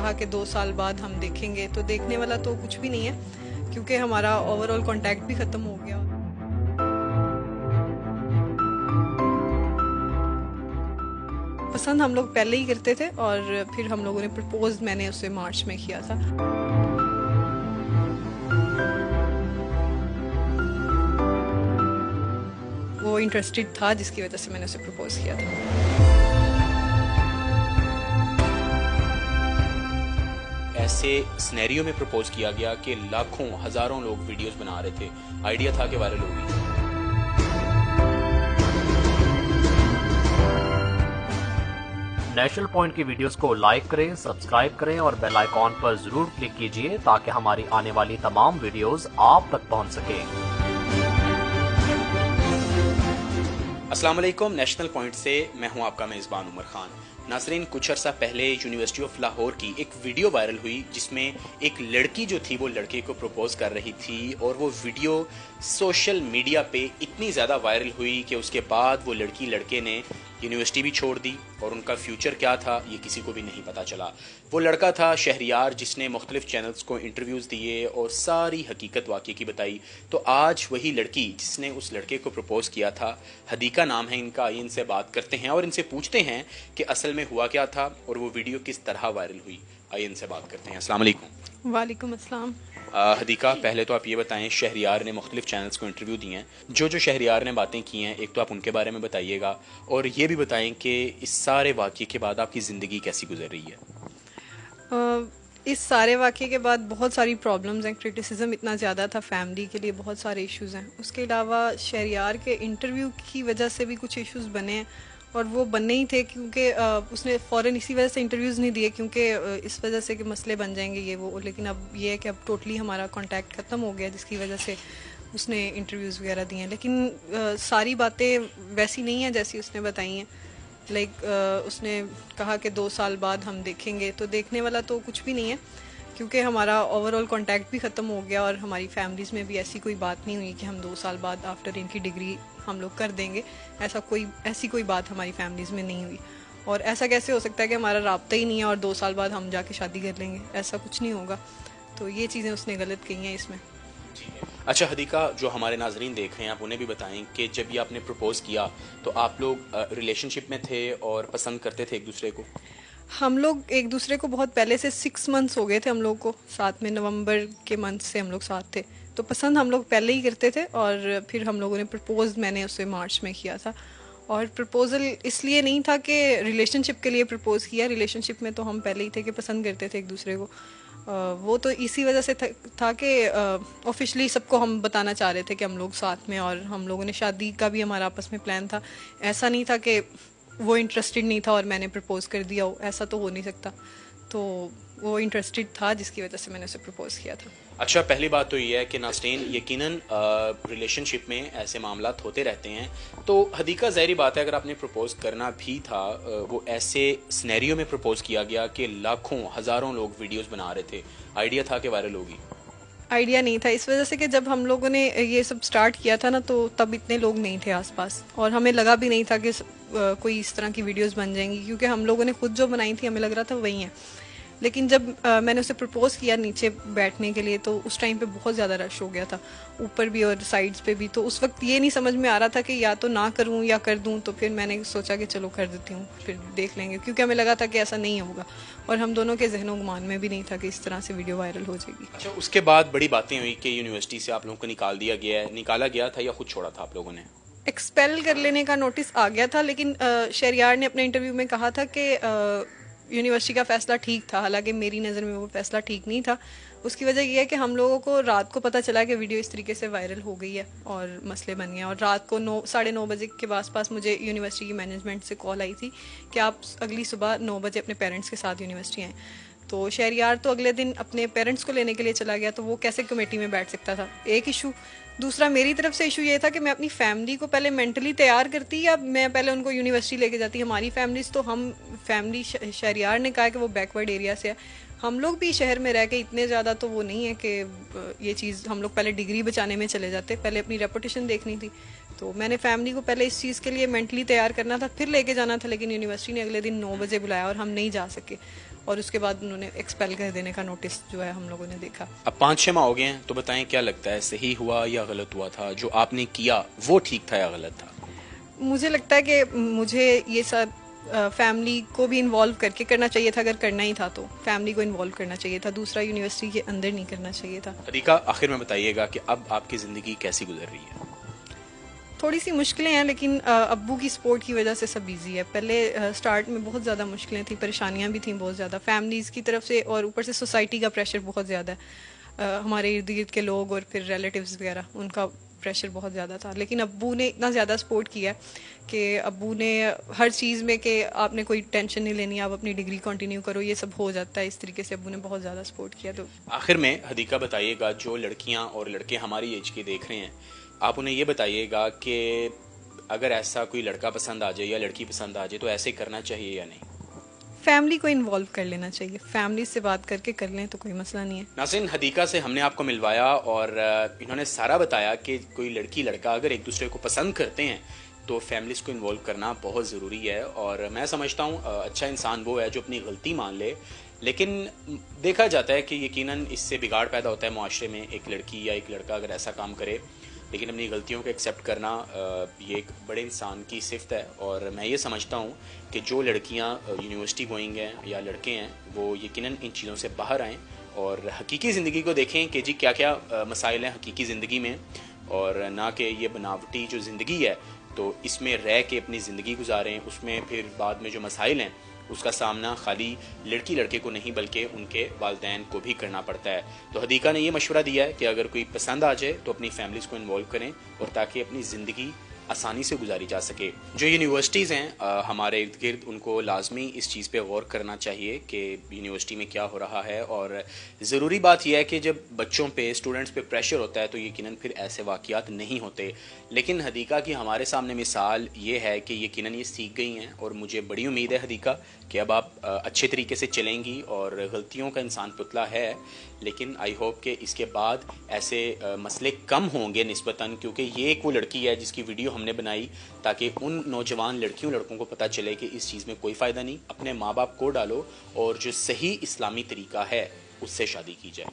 کہا کہ 2 سال بعد ہم دیکھیں گے، تو دیکھنے والا تو کچھ بھی نہیں ہے کیونکہ ہمارا اوور آل کانٹیکٹ بھی ختم ہو گیا۔ پسند ہم لوگ پہلے ہی کرتے تھے اور پھر ہم لوگوں نے پرپوز میں نے اسے مارچ میں کیا تھا۔ وہ انٹرسٹڈ تھا جس کی وجہ سے میں نے اسے پرپوز کیا تھا۔ ایسے سنیریو میں پرپوز کیا گیا کہ لاکھوں ہزاروں لوگ ویڈیوز بنا رہے تھے، آئیڈیا تھا کہ وائرل ہوگی۔ نیشنل پوائنٹ کی ویڈیوز کو لائک کریں، سبسکرائب کریں اور بیل آئیکن پر ضرور کلک کیجیے تاکہ ہماری آنے والی تمام ویڈیوز آپ تک پہنچ سکیں۔ السلام علیکم، نیشنل پوائنٹ سے میں ہوں آپ کا میزبان عمر خان۔ ناظرین، کچھ عرصہ پہلے یونیورسٹی آف لاہور کی ایک ویڈیو وائرل ہوئی جس میں ایک لڑکی جو تھی وہ لڑکے کو پروپوز کر رہی تھی، اور وہ ویڈیو سوشل میڈیا پہ اتنی زیادہ وائرل ہوئی کہ اس کے بعد وہ لڑکے نے یونیورسٹی بھی چھوڑ دی، اور ان کا فیوچر کیا تھا یہ کسی کو بھی نہیں پتا چلا۔ وہ لڑکا تھا شہریار، جس نے مختلف چینلز کو انٹرویوز دیے اور ساری حقیقت واقعے کی بتائی۔ تو آج وہی لڑکی جس نے اس لڑکے کو پروپوز کیا تھا، ہدیقہ نام ہے ان کا، آئیے ان سے بات کرتے ہیں اور ان سے پوچھتے ہیں کہ اصل میں ہوا کیا تھا اور وہ ویڈیو کس طرح وائرل ہوئی۔ آئیے ان سے بات کرتے ہیں۔ السلام علیکم۔ وعلیکم السلام۔ ہدیقہ، پہلے تو آپ یہ بتائیں، شہریار نے مختلف چینلز کو انٹرویو دیے ہیں، جو شہریار نے باتیں کی ہیں ایک تو آپ ان کے بارے میں بتائیے گا، اور یہ بھی بتائیں کہ اس سارے واقعے کے بعد آپ کی زندگی کیسی گزر رہی ہے؟ اس سارے واقعے کے بعد بہت ساری پرابلمز ہیں، کرٹیسزم اتنا زیادہ تھا، فیملی کے لیے بہت سارے ایشوز ہیں۔ اس کے علاوہ شہریار کے انٹرویو کی وجہ سے بھی کچھ ایشوز بنے ہیں، اور وہ بننے ہی تھے کیونکہ اس نے فوراً اسی وجہ سے انٹرویوز نہیں دیے کیونکہ اس وجہ سے کہ مسئلے بن جائیں گے یہ وہ، لیکن اب یہ ہے کہ اب ٹوٹلی ہمارا کانٹیکٹ ختم ہو گیا جس کی وجہ سے اس نے انٹرویوز وغیرہ دیے ہیں، لیکن ساری باتیں ویسی نہیں ہیں جیسی اس نے بتائی ہیں۔ اس نے کہا کہ 2 سال بعد ہم دیکھیں گے، تو دیکھنے والا تو کچھ بھی نہیں ہے کیونکہ ہمارا اوور آل کانٹیکٹ بھی ختم ہو گیا، اور ہماری فیملیز میں بھی ایسی کوئی بات نہیں ہوئی کہ ہم 2 سال بعد آفٹر ان کی ڈگری ہم لوگ کر دیں گے۔ ایسی کوئی بات ہماری فیملیز میں نہیں ہوئی، اور ایسا کیسے ہو سکتا ہے کہ ہمارا رابطہ ہی نہیں ہے اور 2 سال بعد ہم جا کے شادی کر لیں گے؟ ایسا کچھ نہیں ہوگا۔ تو یہ چیزیں اس نے غلط کہی ہیں اس میں۔ اچھا ہدیقہ، جو ہمارے ناظرین دیکھ رہے ہیں آپ انہیں بھی بتائیں کہ جب یہ آپ نے پرپوز کیا تو آپ لوگ ریلیشن شپ میں تھے اور پسند کرتے تھے ایک دوسرے کو؟ ہم لوگ ایک دوسرے کو بہت پہلے سے 6 منتھس ہو گئے تھے ہم لوگ کو ساتھ میں، نومبر کے منتھ سے ہم لوگ ساتھ تھے، تو پسند ہم لوگ پہلے ہی کرتے تھے، اور پھر ہم لوگوں نے پرپوز میں نے اسے مارچ میں کیا تھا۔ اور پرپوزل اس لیے نہیں تھا کہ ریلیشن شپ کے لیے پرپوز کیا، ریلیشن شپ میں تو ہم پہلے ہی تھے کہ پسند کرتے تھے ایک دوسرے کو، وہ تو اسی وجہ سے تھا کہ آفیشلی سب کو ہم بتانا چاہ رہے تھے کہ ہم لوگ ساتھ میں، اور ہم لوگوں نے شادی کا بھی ہمارا آپس میں پلان تھا۔ ایسا نہیں تھا کہ وہ انٹرسٹڈ نہیں تھا اور میں نے پرپوز کر دیا ہو، ایسا تو ہو نہیں سکتا۔ تو وہ انٹرسٹڈ تھا جس کی وجہ سے میں نے اسے پرپوز کیا تھا۔ اچھا، پہلی بات تو یہ ہے کہ ناظرین یقیناً ریلیشن شپ میں ایسے معاملات ہوتے رہتے ہیں، تو ہدیقہ ظاہری بات ہے اگر آپ نے پرپوز کرنا بھی تھا، وہ ایسے سنیریو میں پرپوز کیا گیا کہ لاکھوں ہزاروں لوگ ویڈیوز بنا رہے تھے، آئیڈیا تھا کہ وائرل ہوگی؟ آئیڈیا نہیں تھا، اس وجہ سے کہ جب ہم لوگوں نے یہ سب سٹارٹ کیا تھا نا تو تب اتنے لوگ نہیں تھے آس پاس، اور ہمیں لگا بھی نہیں تھا کہ کوئی اس طرح کی ویڈیوز بن جائیں گی، کیونکہ ہم لوگوں نے خود جو بنائی تھی ہمیں لگ رہا تھا وہی ہیں۔ لیکن جب میں نے اسے پرپوز کیا نیچے بیٹھنے کے لیے تو اس ٹائم پہ بہت زیادہ رش ہو گیا تھا، اوپر بھی اور سائڈز پہ بھی، تو اس وقت یہ نہیں سمجھ میں آ رہا تھا کہ یا تو نہ کروں یا کر دوں، تو پھر میں نے سوچا کہ چلو کر دیتی ہوں، پھر دیکھ لیں گے، کیونکہ ہمیں لگا تھا کہ ایسا نہیں ہوگا، اور ہم دونوں کے ذہن و گمان میں بھی نہیں تھا کہ اس طرح سے ویڈیو وائرل ہو جائے گی۔ اچھا، اس کے بعد بڑی باتیں ہوئی کہ یونیورسٹی سے آپ لوگوں کو نکالا گیا تھا یا خود چھوڑا تھا آپ لوگوں نے؟ ایکسپیل کر لینے کا نوٹس آ گیا تھا، لیکن شہریار نے اپنے انٹرویو میں کہا تھا کہ یونیورسٹی کا فیصلہ ٹھیک تھا، حالانکہ میری نظر میں وہ فیصلہ ٹھیک نہیں تھا۔ اس کی وجہ یہ ہے کہ ہم لوگوں کو رات کو پتہ چلا کہ ویڈیو اس طریقے سے وائرل ہو گئی ہے اور مسئلے بن گئے ہیں، اور رات کو 9:30 بجے کے آس پاس مجھے یونیورسٹی کی مینجمنٹ سے کال آئی تھی کہ آپ اگلی صبح 9 بجے اپنے پیرنٹس کے ساتھ یونیورسٹی آئیں۔ تو شہریار تو اگلے دن اپنے پیرنٹس کو لینے کے لیے چلا گیا، تو وہ کیسے کمیٹی میں بیٹھ سکتا تھا؟ ایک ایشو۔ دوسرا میری طرف سے ایشو یہ تھا کہ میں اپنی فیملی کو پہلے مینٹلی تیار کرتی یا میں پہلے ان کو یونیورسٹی لے کے جاتی۔ ہماری فیملیز تو فیملی شہریار نے کہا کہ وہ بیکورڈ ایریا سے ہے، ہم لوگ بھی شہر میں رہ کے اتنے زیادہ تو وہ نہیں ہے کہ یہ چیز ہم لوگ پہلے ڈگری بچانے میں چلے جاتے، پہلے اپنی ریپوٹیشن دیکھنی تھی۔ تو میں نے فیملی کو پہلے اس چیز کے لیے مینٹلی تیار کرنا تھا، پھر لے کے جانا تھا، لیکن یونیورسٹی نے اگلے دن 9 بجے بلایا اور ہم نہیں جا سکے۔ اور اس کے بعد انہوں نے ایکسپیل کر دینے کا نوٹس جو ہے ہم لوگوں نے دیکھا. اب 5-6 ماہ ہو گئے ہیں تو بتائیں کیا لگتا ہے صحیح ہوا یا غلط ہوا تھا؟ جو آپ نے کیا وہ ٹھیک تھا یا غلط تھا؟ مجھے لگتا ہے کہ مجھے یہ سب فیملی کو بھی انوالو کر کے کرنا چاہیے تھا. اگر کرنا ہی تھا تو فیملی کو انوالو کرنا چاہیے تھا, دوسرا یونیورسٹی کے اندر نہیں کرنا چاہیے تھا. حدیقہ آخر میں بتائیے گا کہ اب آپ کی زندگی کیسی گزر رہی ہے؟ تھوڑی سی مشکلیں ہیں, لیکن ابو کی سپورٹ کی وجہ سے سب ایزی ہے. پہلے سٹارٹ میں بہت زیادہ مشکلیں تھیں, پریشانیاں بھی تھیں بہت زیادہ فیملیز کی طرف سے, اور اوپر سے سوسائٹی کا پریشر بہت زیادہ ہے, ہمارے ارد گرد کے لوگ اور پھر ریلیٹیوز وغیرہ ان کا پریشر بہت زیادہ تھا. لیکن ابو نے اتنا زیادہ سپورٹ کیا کہ ابو نے ہر چیز میں کہ آپ نے کوئی ٹینشن نہیں لینی, آپ اپنی ڈگری کنٹینیو کرو, یہ سب ہو جاتا ہے. اس طریقے سے ابو نے بہت زیادہ سپورٹ کیا. تو آخر میں حدیقہ بتائیے گا, جو لڑکیاں اور لڑکے ہماری ایج کے دیکھ رہے ہیں, آپ انہیں یہ بتائیے گا کہ اگر ایسا کوئی لڑکا پسند آ جائے یا لڑکی پسند آ جائے تو ایسے کرنا چاہیے یا نہیں؟ فیملی کو انوالو کر لینا چاہیے, فیملی سے بات کر کے کر لیں تو کوئی مسئلہ نہیں ہے. ناظرین, حدیقہ سے ہم نے آپ کو ملوایا اور انہوں نے سارا بتایا کہ کوئی لڑکی لڑکا اگر ایک دوسرے کو پسند کرتے ہیں تو فیملیز کو انوالو کرنا بہت ضروری ہے. اور میں سمجھتا ہوں اچھا انسان وہ ہے جو اپنی غلطی مان لے, لیکن دیکھا جاتا ہے کہ یقیناً اس سے بگاڑ پیدا ہوتا ہے معاشرے میں. ایک لڑکی یا ایک لڑکا اگر ایسا کام کرے, لیکن اپنی غلطیوں کو ایکسیپٹ کرنا یہ ایک بڑے انسان کی صفت ہے. اور میں یہ سمجھتا ہوں کہ جو لڑکیاں یونیورسٹی گوئنگ ہیں یا لڑکے ہیں وہ یقیناً ان چیزوں سے باہر آئیں اور حقیقی زندگی کو دیکھیں کہ جی کیا کیا مسائل ہیں حقیقی زندگی میں, اور نہ کہ یہ بناوٹی جو زندگی ہے تو اس میں رہ کے اپنی زندگی گزاریں. اس میں پھر بعد میں جو مسائل ہیں اس کا سامنا خالی لڑکی لڑکے کو نہیں بلکہ ان کے والدین کو بھی کرنا پڑتا ہے. تو حدیقہ نے یہ مشورہ دیا ہے کہ اگر کوئی پسند آ جائے تو اپنی فیملیز کو انوالو کریں اور تاکہ اپنی زندگی آسانی سے گزاری جا سکے. جو یونیورسٹیز ہیں ہمارے ارد گرد, ان کو لازمی اس چیز پہ غور کرنا چاہیے کہ یونیورسٹی میں کیا ہو رہا ہے. اور ضروری بات یہ ہے کہ جب بچوں پہ اسٹوڈنٹس پہ پریشر ہوتا ہے تو یقیناً پھر ایسے واقعات نہیں ہوتے. لیکن حدیقہ کی ہمارے سامنے مثال یہ ہے کہ یقیناً یہ سیکھ گئی ہیں, اور مجھے بڑی امید ہے حدیقہ کہ اب آپ اچھے طریقے سے چلیں گی. اور غلطیوں کا انسان پتلا ہے, لیکن آئی ہوپ کہ اس کے بعد ایسے مسئلے کم ہوں گے نسبتاً, کیونکہ یہ ایک وہ لڑکی ہے جس کی ویڈیو ہم نے بنائی تاکہ ان نوجوان لڑکیوں لڑکوں کو پتہ چلے کہ اس چیز میں کوئی فائدہ نہیں. اپنے ماں باپ کو ڈالو اور جو صحیح اسلامی طریقہ ہے اس سے شادی کی جائے.